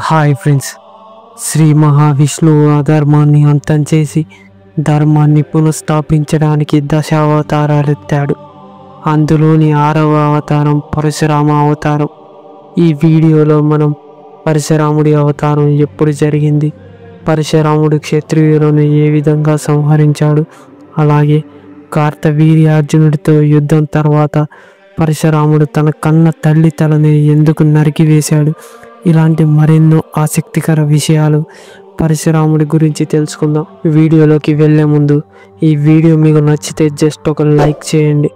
Hi friends, Shri మహావిష్ణువు అధర్మాన్ని అంతం చేసి ధర్మాన్ని పునఃస్థాపించడానికి దశావతారాలెత్తాడు. అందులోని 6వ అవతారం పరశురామ అవతారం. ఈ వీడియోలో మనం పరశురాముడి అవతారం ఎప్పుడు జరిగింది, పరశురాముడు క్షత్రియులను ఏ విధంగా సంహరించాడు, అలాగే కార్తవీర్యార్జునుడితో యుద్ధం తర్వాత పరశురాముడు తన కన్న తల్లి తలని ఎందుకు నరికివేశాడు, ఇలాంటి మరెన్నో ఆసక్తికర విషయాలు పరశురాముడి గురించి తెలుసుకుందాం. వీడియోలోకి వెళ్ళే ముందు ఈ వీడియో మీకు నచ్చితే జస్ట్ ఒక లైక్ చేయండి.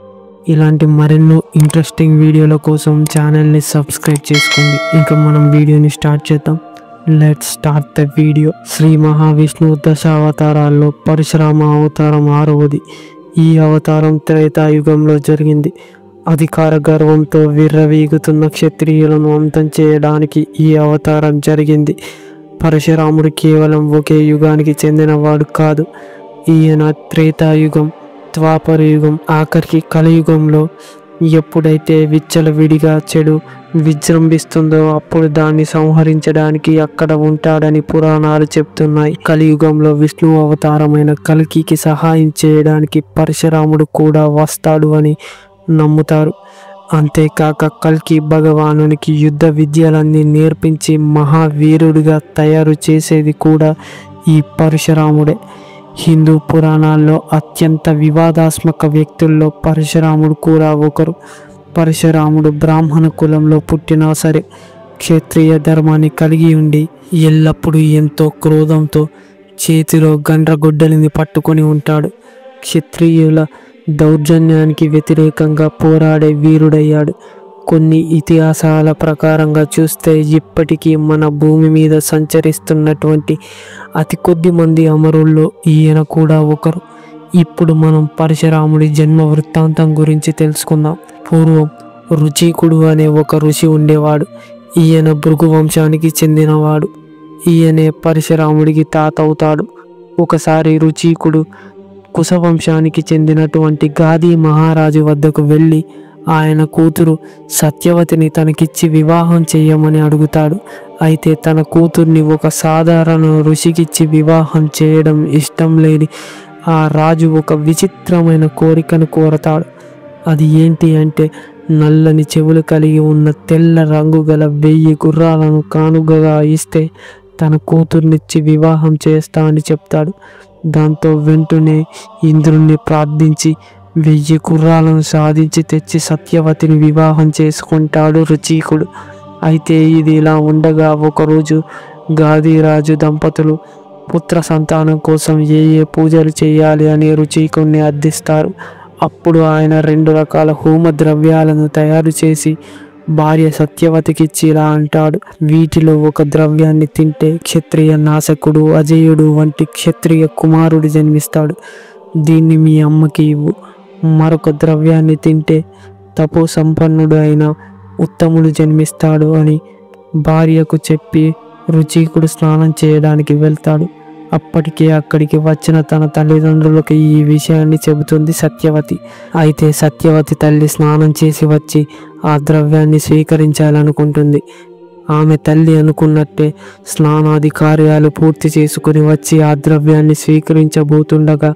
ఇలాంటి మరెన్నో ఇంట్రెస్టింగ్ వీడియోల కోసం ఛానల్ని సబ్స్క్రైబ్ చేసుకోండి. ఇంకా మనం వీడియోని స్టార్ట్ చేద్దాం. Let's start the video. Shri మహావిష్ణువు దశావతారాల్లో పరశురామ అవతారం 6వది. ఈ అవతారం త్రేతాయుగంలో జరిగింది. అధికార గర్వంతో విర్రవీగుతున్న క్షత్రియులను అంతం చేయడానికి ఈ అవతారం జరిగింది. పరశురాముడు కేవలం ఒకే యుగానికి చెందినవాడు కాదు. ఈయన త్రేతాయుగం, ద్వాపర యుగం, ఆఖరికి కలియుగంలో ఎప్పుడైతే విచ్చలవిడిగా చెడు విజృంభిస్తుందో అప్పుడు దాన్ని సంహరించడానికి అక్కడ ఉంటాడని పురాణాలు చెప్తున్నాయి. కలియుగంలో విష్ణు అవతారమైన కల్కికి సహాయం చేయడానికి పరశురాముడు కూడా వస్తాడు అని నమ్ముతారు. అంతేకాక కల్కి భగవానునికి యుద్ధ విద్యలన్నీ నేర్పించి మహావీరుడిగా తయారు చేసేది కూడా ఈ పరశురాముడే. హిందూ పురాణాల్లో అత్యంత వివాదాత్మక వ్యక్తుల్లో పరశురాముడు కూడా ఒకరు. పరశురాముడు బ్రాహ్మణ కులంలో పుట్టినా సరే క్షత్రియ ధర్మాన్ని కలిగి ఉండి ఎల్లప్పుడూ ఎంతో క్రోధంతో చేతిలో గండ్రగొడ్డలిని పట్టుకొని ఉంటాడు. క్షత్రియుల దౌర్జన్యానికి వ్యతిరేకంగా పోరాడే వీరుడయ్యాడు. కొన్ని ఇతిహాసాల ప్రకారంగా చూస్తే ఇప్పటికీ మన భూమి మీద సంచరిస్తున్నటువంటి అతి కొద్ది మంది అమరుల్లో ఈయన కూడా ఒకరు. ఇప్పుడు మనం పరశురాముడి జన్మ వృత్తాంతం గురించి తెలుసుకుందాం. పూర్వం రుచీకుడు అనే ఒక ఋషి ఉండేవాడు. ఈయన భృగు వంశానికి చెందినవాడు. ఈయనే పరశురాముడికి తాత అవుతాడు. ఒకసారి రుచీకుడు కుశవంశానికి చెందినటువంటి గాది మహారాజు వద్దకు వెళ్ళి ఆయన కూతురు సత్యవతిని తనకిచ్చి వివాహం చేయమని అడుగుతాడు. అయితే తన కూతుర్ని ఒక సాధారణ ఋషికిచ్చి వివాహం చేయడం ఇష్టం లేని ఆ రాజు ఒక విచిత్రమైన కోరికను కోరతాడు. అది ఏంటి అంటే నల్లని చెవులు కలిగి ఉన్న తెల్ల రంగు గల 1000 గుర్రాలను కానుకగా ఇస్తే తన కూతుర్నిచ్చి వివాహం చేస్తా అని చెప్తాడు. దాంతో వెంటనే ఇంద్రుణ్ణి ప్రార్థించి 1000 గుర్రాలను సాధించి తెచ్చి సత్యవతిని వివాహం చేసుకుంటాడు రుచీకుడు. అయితే ఇది ఇలా ఉండగా ఒకరోజు గాదిరాజు దంపతులు పుత్ర సంతానం కోసం ఏ పూజలు చేయాలి అని రుచీకుడిని అర్థిస్తారు. అప్పుడు ఆయన 2 రకాల హోమ ద్రవ్యాలను తయారు చేసి భార్య సత్యవతికిచ్చి ఇలా అంటాడు: వీటిలో ఒక ద్రవ్యాన్ని తింటే క్షత్రియ నాశకుడు అజయుడు వంటి క్షత్రియ కుమారుడు జన్మిస్తాడు. దీన్ని మీ అమ్మకి ఇవ్వు. మరొక ద్రవ్యాన్ని తింటే తపో సంపన్నుడు అయిన ఉత్తముడు జన్మిస్తాడు అని భార్యకు చెప్పి రుచీకుడు స్నానం చేయడానికి వెళ్తాడు. అప్పటికే అక్కడికి వచ్చిన తన తల్లిదండ్రులకు ఈ విషయాన్ని చెబుతుంది సత్యవతి. అయితే సత్యవతి తల్లి స్నానం చేసి వచ్చి ఆ ద్రవ్యాన్ని స్వీకరించాలనుకుంటుంది. ఆమె తల్లి అనుకున్నట్టే స్నానాది కార్యాలు పూర్తి చేసుకుని వచ్చి ఆ ద్రవ్యాన్ని స్వీకరించబోతుండగా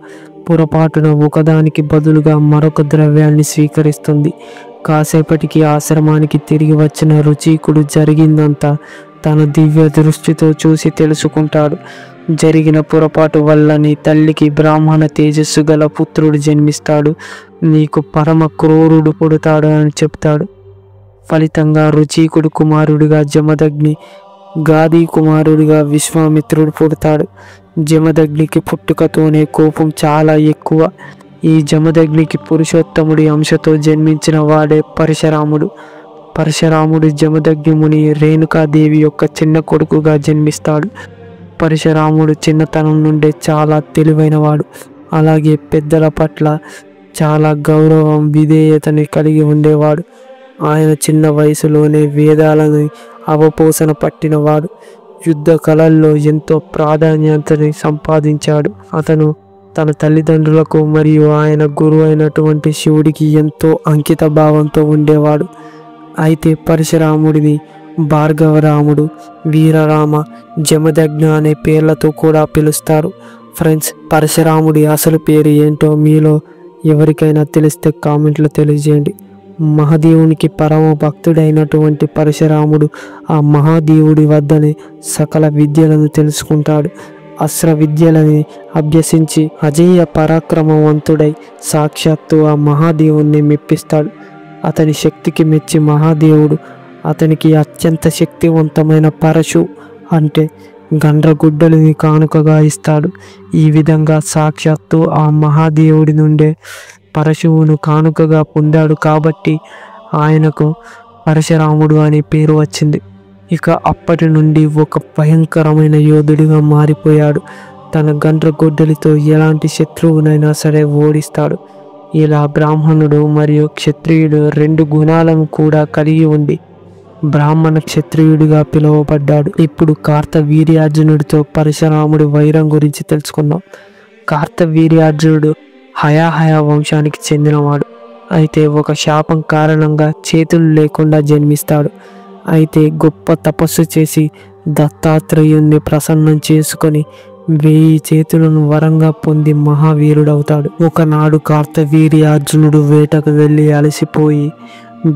పొరపాటున ఒకదానికి బదులుగా మరొక ద్రవ్యాన్ని స్వీకరిస్తుంది. కాసేపటికి ఆశ్రమానికి తిరిగి వచ్చిన రుచీకుడు జరిగిందంతా తన దివ్య దృష్టితో చూసి తెలుసుకుంటాడు. జరిగిన పొరపాటు వల్ల నీ తల్లికి బ్రాహ్మణ తేజస్సు గల పుత్రుడు జన్మిస్తాడు, నీకు పరమ క్రూరుడు పుడతాడు అని చెప్తాడు. ఫలితంగా రుచీకుడు కుమారుడిగా జమదగ్ని, గాది కుమారుడిగా విశ్వామిత్రుడు పుడతాడు. జమదగ్నికి పుట్టుకతోనే కోపం చాలా ఎక్కువ. ఈ జమదగ్నికి పురుషోత్తముడి అంశతో జన్మించిన వాడే పరశురాముడు. పరశురాముడు జమదగ్ని ముని రేణుకాదేవి యొక్క చిన్న కొడుకుగా జన్మిస్తాడు. పరశురాముడు చిన్నతనం నుండే చాలా తెలివైనవాడు. అలాగే పెద్దల పట్ల చాలా గౌరవం, విధేయతని కలిగి ఉండేవాడు. ఆయన చిన్న వయసులోనే వేదాలను అవపోసన పట్టినవాడు. యుద్ధ కళల్లో ఎంతో ప్రాధాన్యతని సంపాదించాడు. అతను తన తల్లిదండ్రులకు మరియు ఆయన గురువు అయినటువంటి శివుడికి ఎంతో అంకిత భావంతో ఉండేవాడు. అయితే పరశురాముడిది భార్గవరాముడు, వీరరామ, జమదగ్ని అనే పేర్లతో కూడా పిలుస్తారు. ఫ్రెండ్స్, పరశురాముడి అసలు పేరు ఏంటో మీలో ఎవరికైనా తెలిస్తే కామెంట్లో తెలియజేయండి. మహాదేవునికి పరమ భక్తుడైనటువంటి పరశురాముడు ఆ మహాదేవుడి వద్దనే సకల విద్యలను తెలుసుకుంటాడు. అస్త్ర విద్యలని అభ్యసించి అజేయ పరాక్రమవంతుడై సాక్షాత్తు ఆ మహాదేవుణ్ణి మెప్పిస్తాడు. అతని శక్తికి మెచ్చి మహాదేవుడు అతనికి అత్యంత శక్తివంతమైన పరశు అంటే గండ్రగుడ్డలిని కానుకగా ఇస్తాడు. ఈ విధంగా సాక్షాత్తు ఆ మహాదేవుడి నుండే పరశువును కానుకగా పొందాడు కాబట్టి ఆయనకు పరశురాముడు అనే పేరు వచ్చింది. ఇక అప్పటి నుండి ఒక భయంకరమైన యోధుడిగా మారిపోయాడు. తన గండ్రగొడ్డలితో ఎలాంటి శత్రువునైనా సరే ఓడిస్తాడు. ఇలా బ్రాహ్మణుడు మరియు క్షత్రియుడు 2 గుణాలను కూడా కలిగి ఉండి బ్రాహ్మణ క్షత్రియుడిగా పిలువబడ్డాడు. ఇప్పుడు కార్తవీర్యార్జునుడితో పరశురాముడి వైరం గురించి తెలుసుకుందాం. కార్తవీర్యార్జునుడు హయాహయ వంశానికి చెందినవాడు. అయితే ఒక శాపం కారణంగా చేతులు లేకుండా జన్మిస్తాడు. అయితే గొప్ప తపస్సు చేసి దత్తాత్రేయుణ్ణి ప్రసన్నం చేసుకొని 1000 చేతులను వరంగా పొంది మహావీరుడవుతాడు. ఒకనాడు కార్తవీర్యార్జునుడు వేటకు వెళ్ళి అలసిపోయి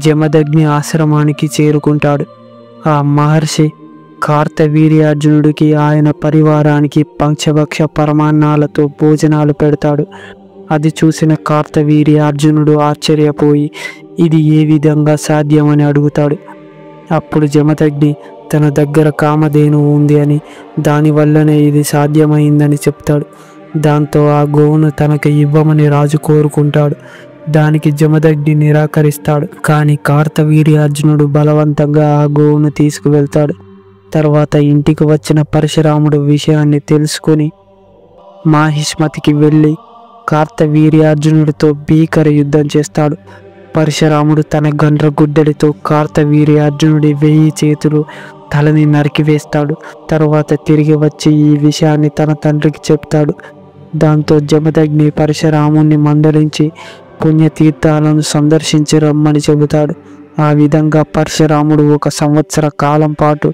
జమదగ్ని ఆశ్రమానికి చేరుకుంటాడు. ఆ మహర్షి కార్తవీర్యార్జునుడికి ఆయన పరివారానికి పంచభక్ష పరమాన్నాలతో భోజనాలు పెడతాడు. అది చూసిన కార్తవీర్యార్జునుడు ఆశ్చర్యపోయి ఇది ఏ విధంగా సాధ్యమని అడుగుతాడు. అప్పుడు జమదగ్ని తన దగ్గర కామధేనువు ఉంది అని దానివల్లనే ఇది సాధ్యమైందని చెప్తాడు. దాంతో ఆ గోవును తనకి ఇవ్వమని రాజు కోరుకుంటాడు. దానికి జమదగ్ని నిరాకరిస్తాడు. కానీ కార్తవీర్యార్జునుడు బలవంతంగా ఆ గోవును తీసుకువెళ్తాడు. తర్వాత ఇంటికి వచ్చిన పరశురాముడు విషయాన్ని తెలుసుకొని మాహిష్మతికి వెళ్ళి కార్తవీర్యార్జునుడితో భీకర యుద్ధం చేస్తాడు. పరశురాముడు తన గండ్రగుడ్డలితో కార్తవీర్యార్జునుడి 1000 చేతులు తలని నరికివేస్తాడు. తరువాత తిరిగి వచ్చి ఈ విషయాన్ని తన తండ్రికి చెప్తాడు. దాంతో జమదగ్ని పరశురాముణ్ణి మందలించి పుణ్యతీర్థాలను సందర్శించి రమ్మని చెబుతాడు. ఆ విధంగా పరశురాముడు 1 సంవత్సర కాలం పాటు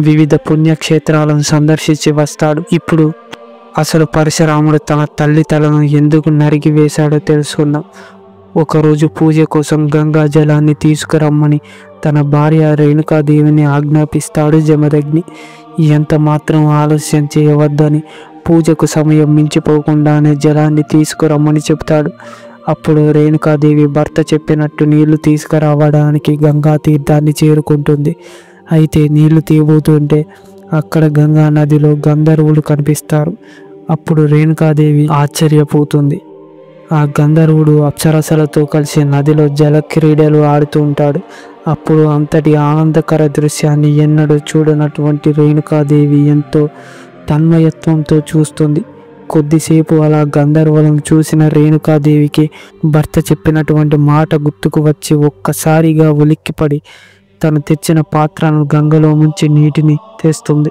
వివిధ పుణ్యక్షేత్రాలను సందర్శించి వస్తాడు. ఇప్పుడు అసలు పరశురాముడు తన తల్లి తలను ఎందుకు నరికి వేశాడో తెలుసుకుందాం. ఒకరోజు పూజ కోసం గంగా జలాన్ని తీసుకురమ్మని తన భార్య రేణుకాదేవిని ఆజ్ఞాపిస్తాడు జమదగ్ని. ఎంత మాత్రం ఆలస్యం చేయవద్దని పూజకు సమయం మించిపోకుండానే జలాన్ని తీసుకురమ్మని చెప్తాడు. అప్పుడు రేణుకాదేవి భర్త చెప్పినట్టు నీళ్లు తీసుకురావడానికి గంగా తీర్థాన్ని చేరుకుంటుంది. అయితే నీళ్లు తీయబోతుంటే అక్కడ గంగా నదిలో గంధర్వులు కనిపిస్తారు. అప్పుడు రేణుకాదేవి ఆశ్చర్యపోతుంది. ఆ గంధర్వుడు అప్సరసలతో కలిసి నదిలో జల క్రీడలు ఆడుతూ ఉంటాడు. అప్పుడు అంతటి ఆనందకర దృశ్యాన్ని ఎన్నడూ చూడనటువంటి రేణుకాదేవి ఎంతో తన్మయత్వంతో చూస్తుంది. కొద్దిసేపు అలా గంధర్వులను చూసిన రేణుకాదేవికి భర్త చెప్పినటువంటి మాట గుర్తుకు వచ్చి ఒక్కసారిగా ఉలిక్కిపడి తను తెచ్చిన పాత్రను గంగలో ముంచి నీటిని తెస్తుంది.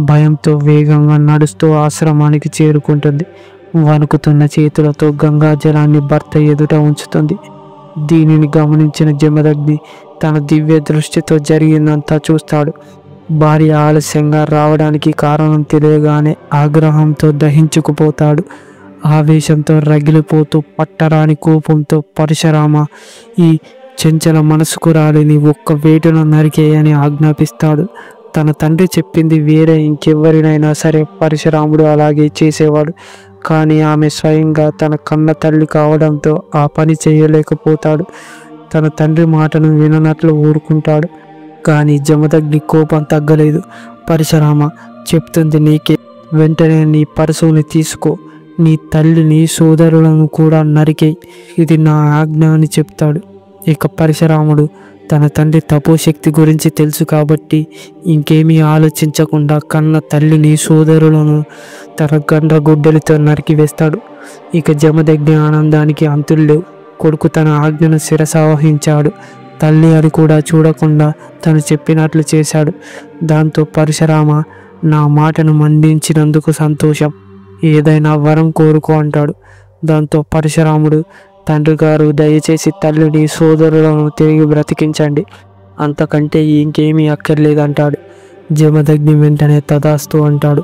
భయంతో వేగంగా నడుస్తూ ఆశ్రమానికి చేరుకుంటుంది. వణుకుతున్న చేతులతో గంగా జలాన్ని భర్త ఎదుట ఉంచుతుంది. దీనిని గమనించిన జమదగ్ని తన దివ్య దృష్టితో జరిగిందంతా చూస్తాడు. భార్య ఆలస్యంగా రావడానికి కారణం తెలియగానే ఆగ్రహంతో దహించుకుపోతాడు. ఆవేశంతో రగిలిపోతూ పట్టరాని కోపంతో పరశురామ, ఈ చెంచల మనసుకు రాలిని ఒక్క వేటును నరికేయని ఆజ్ఞాపిస్తాడు. తన తండ్రి చెప్పింది వేరే ఇంకెవరినైనా సరే పరశురాముడు అలాగే చేసేవాడు. కానీ ఆమె స్వయంగా తన కన్న తల్లి కావడంతో ఆ పని చేయలేకపోతాడు. తన తండ్రి మాటను విననట్లు ఊరుకుంటాడు. కానీ జమదగ్ని కోపం తగ్గలేదు. పరశురామ, చెప్తుంది నీకే, వెంటనే నీ పరశువుని తీసుకో, నీ తల్లిని సోదరులను కూడా నరికేయి, ఇది నా ఆజ్ఞ అని చెప్తాడు. ఇక పరశురాముడు తన తండ్రి తపోశక్తి గురించి తెలుసు కాబట్టి ఇంకేమీ ఆలోచించకుండా కన్న తల్లిని సోదరులను తన గండ్రగొడ్డలితో నరికివేస్తాడు. ఇక జమదగ్ని ఆనందానికి అంతులేవు. కొడుకు తన ఆజ్ఞను శిరసావహించాడు. తల్లి అని కూడా చూడకుండా తను చెప్పినట్లు చేశాడు. దాంతో పరశురామ, నా మాటను మన్నించినందుకు సంతోషం, ఏదైనా వరం కోరుకో అంటాడు. దాంతో పరశురాముడు, తండ్రి గారు, దయచేసి తల్లిని సోదరులను తిరిగి బ్రతికించండి, అంతకంటే ఇంకేమీ అక్కర్లేదంటాడు. జమదగ్ని వెంటనే తదాస్తు అంటాడు.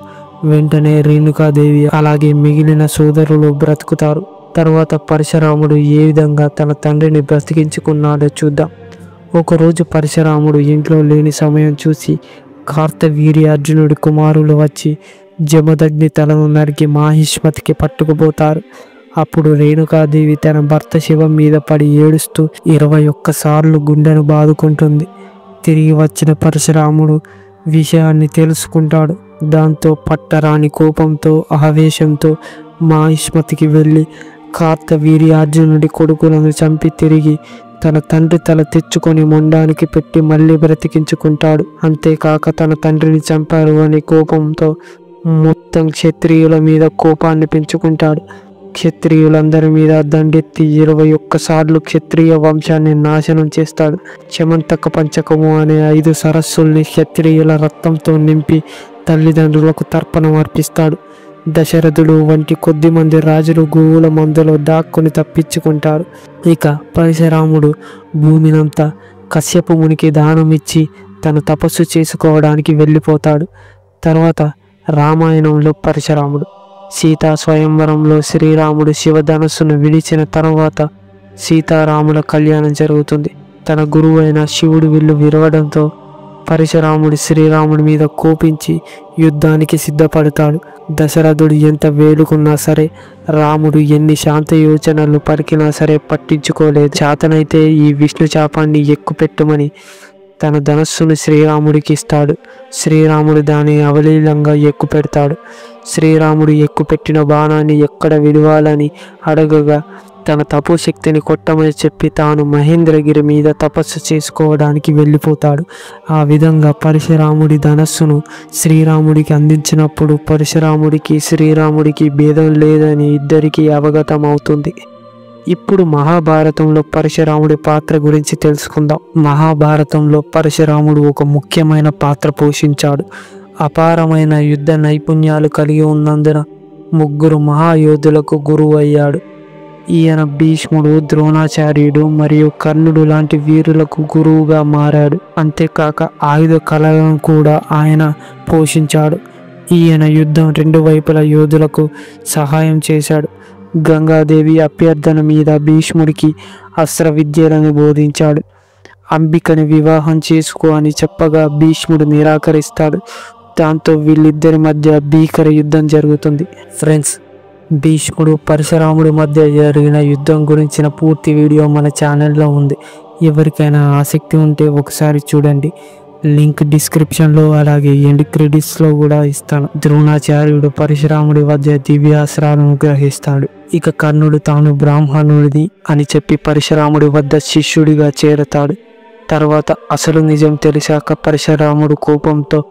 వెంటనే రేణుకాదేవి అలాగే మిగిలిన సోదరులు బ్రతుకుతారు. తర్వాత పరశురాముడు ఏ విధంగా తన తండ్రిని బ్రతికించుకున్నాడో చూద్దాం. ఒకరోజు పరశురాముడు ఇంట్లో లేని సమయం చూసి కార్తవీర్యార్జునుడి కుమారులు వచ్చి జమదగ్ని తలను నరికి మాహిష్మతికి పట్టుకుపోతారు. అప్పుడు రేణుకాదేవి తన భర్త శివం మీద పడి ఏడుస్తూ 21 సార్లు గుండెను బాదుకుంటుంది. తిరిగి వచ్చిన పరశురాముడు విషయాన్ని తెలుసుకుంటాడు. దాంతో పట్టరాని కోపంతో ఆవేశంతో మాహిష్మతికి వెళ్ళి కార్తవీర్యార్జునుడి కొడుకులను చంపి తిరిగి తన తండ్రి తల తెచ్చుకొని మొండానికి పెట్టి మళ్ళీ బ్రతికించుకుంటాడు. అంతేకాక తన తండ్రిని చంపారు అనే కోపంతో మొత్తం క్షత్రియుల మీద కోపాన్ని పెంచుకుంటాడు. క్షత్రియులందరి మీద దండెత్తి 21 సార్లు క్షత్రియ వంశాన్ని నాశనం చేస్తాడు. శమంతక పంచకము అనే 5 సరస్సుల్ని క్షత్రియుల రక్తంతో నింపి తల్లిదండ్రులకు తర్పణం అర్పిస్తాడు. దశరథుడు వంటి కొద్దిమంది రాజులు గోవుల మందలో దాక్కుని తప్పించుకుంటారు. ఇక పరశురాముడు భూమినంతా కశ్యప మునికి దానం ఇచ్చి తను తపస్సు చేసుకోవడానికి వెళ్ళిపోతాడు. తర్వాత రామాయణంలో పరశురాముడు సీతా స్వయంవరంలో శ్రీరాముడు శివధనస్సును విడిచిన తర్వాత సీతారాముల కళ్యాణం జరుగుతుంది. తన గురువు అయిన శివుడు విల్లు విరవడంతో పరశురాముడు శ్రీరాముడి మీద కోపించి యుద్ధానికి సిద్ధపడతాడు. దశరథుడు ఎంత వేడుకున్నా సరే, రాముడు ఎన్ని శాంత యోచనలు పలికినా సరే పట్టించుకోలేదు. చేతనైతే ఈ విష్ణు చాపాన్ని ఎక్కుపెట్టమని తన ధనస్సును శ్రీరాముడికి ఇస్తాడు. శ్రీరాముడు దాన్ని అవలీలంగా ఎక్కుపెడతాడు. శ్రీరాముడు ఎక్కుపెట్టిన బాణాన్ని ఎక్కడ విడవాలని అడగగా తన తపోశక్తిని కొట్టమని చెప్పి తాను మహేంద్రగిరి మీద తపస్సు చేసుకోవడానికి వెళ్ళిపోతాడు. ఆ విధంగా పరశురాముడి ధనస్సును శ్రీరాముడికి అందించినప్పుడు పరశురాముడికి శ్రీరాముడికి భేదం లేదని ఇద్దరికీ అవగతం అవుతుంది. ఇప్పుడు మహాభారతంలో పరశురాముడి పాత్ర గురించి తెలుసుకుందాం. మహాభారతంలో పరశురాముడు ఒక ముఖ్యమైన పాత్ర పోషించాడు. అపారమైన యుద్ధ నైపుణ్యాలు కలిగి ఉన్నందున 3 మహాయోధులకు గురువు అయ్యాడు. ఈయన భీష్ముడు, ద్రోణాచార్యుడు మరియు కర్ణుడు లాంటి వీరులకు గురువుగా మారాడు. అంతేకాక ఆయుధ కళలను కూడా ఆయన పోషించాడు. ఈయన యుద్ధం 2 వైపుల యోధులకు సహాయం చేశాడు. గంగాదేవి అభ్యర్థన మీద భీష్ముడికి అస్త్ర విద్యలను బోధించాడు. అంబికని వివాహం చేసుకో అని చెప్పగా భీష్ముడు నిరాకరిస్తాడు. దాంతో వీళ్ళిద్దరి మధ్య భీకర యుద్ధం జరుగుతుంది. ఫ్రెండ్స్, భీష్ముడు పరశురాముడి మధ్య జరిగిన యుద్ధం గురించిన పూర్తి వీడియో మన ఛానల్లో ఉంది. ఎవరికైనా ఆసక్తి ఉంటే ఒకసారి చూడండి. లింక్ డిస్క్రిప్షన్లో అలాగే ఎండ్ క్రెడిట్స్లో కూడా ఇస్తాను. ద్రోణాచార్యుడు పరశురాముడి వద్ద దివ్యాస్త్రాలను గ్రహిస్తాడు. ఇక కర్ణుడు తాను బ్రాహ్మణుడిని అని చెప్పి పరశురాముడి వద్ద శిష్యుడిగా చేరతాడు. తర్వాత అసలు నిజం తెలిసాక పరశురాముడు కోపంతో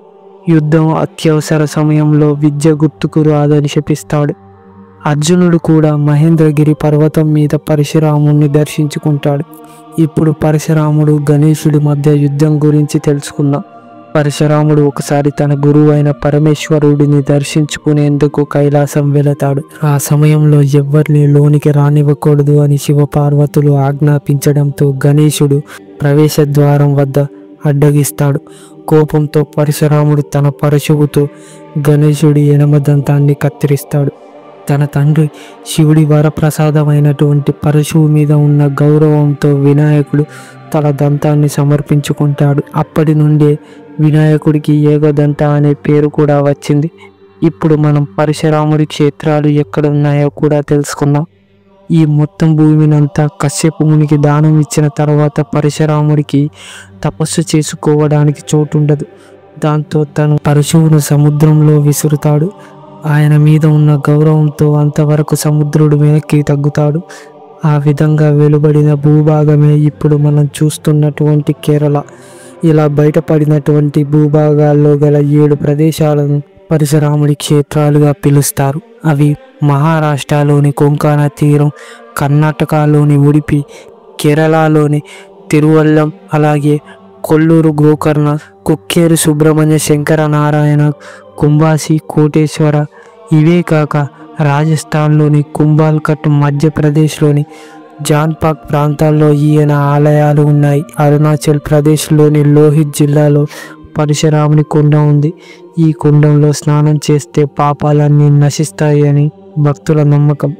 యుద్ధం అత్యవసర సమయంలో విద్య గుర్తుకు రాదని శపిస్తాడు. అర్జునుడు కూడా మహేంద్రగిరి పర్వతం మీద పరశురాముడిని దర్శించుకుంటాడు. ఇప్పుడు పరశురాముడు గణేశుడి మధ్య యుద్ధం గురించి తెలుసుకుందాం. పరశురాముడు ఒకసారి తన గురువు అయిన పరమేశ్వరుడిని దర్శించుకునేందుకు కైలాసం వెళతాడు. ఆ సమయంలో ఎవరిని లోనికి రానివ్వకూడదు అని శివపార్వతులు ఆజ్ఞాపించడంతో గణేశుడు ప్రవేశ ద్వారం వద్ద అడ్డగిస్తాడు. కోపంతో పరశురాముడు తన పరశువుతో గణేశుడి ఎడమదంతాన్ని కత్తిరిస్తాడు. తన తండ్రి శివుడి వరప్రసాదమైనటువంటి పరశువు మీద ఉన్న గౌరవంతో వినాయకుడు తన దంతాన్ని సమర్పించుకుంటాడు. అప్పటి నుండే వినాయకుడికి ఏకదంత అనే పేరు కూడా వచ్చింది. ఇప్పుడు మనం పరశురాముడి క్షేత్రాలు ఎక్కడ ఉన్నాయో కూడా తెలుసుకుందాం. ఈ మొత్తం భూమినంతా కశ్యప మునికి దానం ఇచ్చిన తర్వాత పరశురాముడికి తపస్సు చేసుకోవడానికి చోటుండదు. దాంతో తను పరశువును సముద్రంలో విసురుతాడు. ఆయన మీద ఉన్న గౌరవంతో అంతవరకు సముద్రుడు వెనక్కి తగ్గుతాడు. ఆ విధంగా వెలువడిన భూభాగమే ఇప్పుడు మనం చూస్తున్నటువంటి కేరళ. ఇలా బయటపడినటువంటి భూభాగాల్లో గల 7 ప్రదేశాలను పరశురాముడి క్షేత్రాలుగా పిలుస్తారు. అవి మహారాష్ట్రలోని కొంకణ తీరం, కర్ణాటకలోని ఉడిపి, కేరళలోని తిరువల్లం, అలాగే కొల్లూరు గోకర్ణ, కుక్కేరు సుబ్రహ్మణ్య శంకర నారాయణ, కుంభాసి, కోటేశ్వర. ఇవే కాక రాజస్థాన్లోని కుంభాల్కట్, మధ్యప్రదేశ్లోని జాన్పాక్ ప్రాంతాల్లో ఈయన ఆలయాలు ఉన్నాయి. అరుణాచల్ ప్రదేశ్లోని లోహిత్ జిల్లాలో పరశురాముని కుండ ఉంది. ఈ కుండంలో స్నానం చేస్తే పాపాలన్నీ నశిస్తాయి అని భక్తుల నమ్మకం.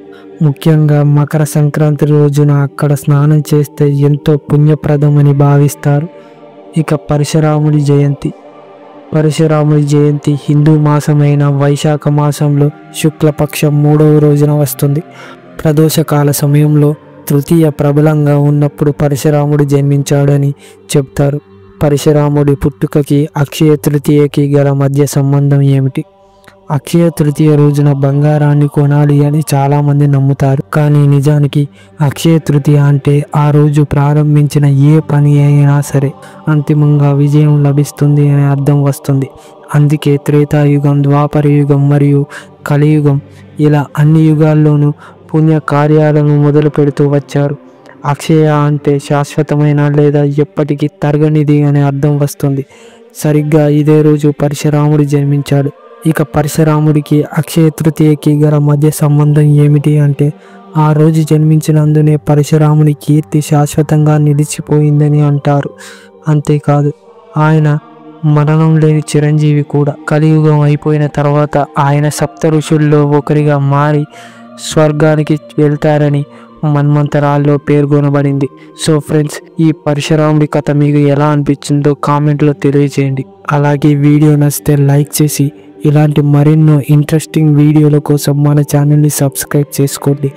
ముఖ్యంగా మకర సంక్రాంతి రోజున అక్కడ స్నానం చేస్తే ఎంతో పుణ్యప్రదమని భావిస్తారు. ఇక పరశురాముడి జయంతి. పరశురాముడి జయంతి హిందూ మాసమైన వైశాఖ మాసంలో శుక్లపక్షం 3వ రోజున వస్తుంది. ప్రదోషకాల సమయంలో తృతీయ ప్రబలంగా ఉన్నప్పుడు పరశురాముడు జన్మించాడని చెప్తారు. పరశురాముడి పుట్టుకకి అక్షయ తృతీయకి గల మధ్య సంబంధం ఏమిటి? అక్షయ తృతీయ రోజున బంగారాన్ని కొనాలి అని చాలామంది నమ్ముతారు. కానీ నిజానికి అక్షయ తృతీయ అంటే ఆ రోజు ప్రారంభించిన ఏ పని అయినా సరే అంతిమంగా విజయం లభిస్తుంది అనే అర్థం వస్తుంది. అందుకే త్రేతాయుగం, ద్వాపర యుగం మరియు కలియుగం ఇలా అన్ని యుగాల్లోనూ పుణ్య కార్యాలను మొదలు పెడుతూ వచ్చారు. అక్షయ అంటే శాశ్వతమైన లేదా ఎప్పటికీ తరగనిది అనే అర్థం వస్తుంది. సరిగ్గా ఇదే రోజు పరశురాముడు జన్మించాడు. ఇక పరశురాముడికి అక్షయ తృతీయకి గల మధ్య సంబంధం ఏమిటి అంటే ఆ రోజు జన్మించినందునే పరశురాముని కీర్తి శాశ్వతంగా నిలిచిపోయిందని అంటారు. అంతేకాదు ఆయన మరణం లేని చిరంజీవి కూడా. కలియుగం అయిపోయిన తర్వాత ఆయన సప్త ఋషుల్లో ఒకరిగా మారి స్వర్గానికి వెళ్తారని మన్వంతరాల్లో పేర్కొనబడింది. సో ఫ్రెండ్స్, ఈ పరశురాముడి కథ మీకు ఎలా అనిపించిందో కామెంట్లో తెలియజేయండి. అలాగే వీడియో నచ్చితే లైక్ చేసి ఇలాంటి మరెన్నో ఇంట్రెస్టింగ్ వీడియోల కోసం మన ఛానల్ని సబ్స్క్రైబ్ చేసుకోండి.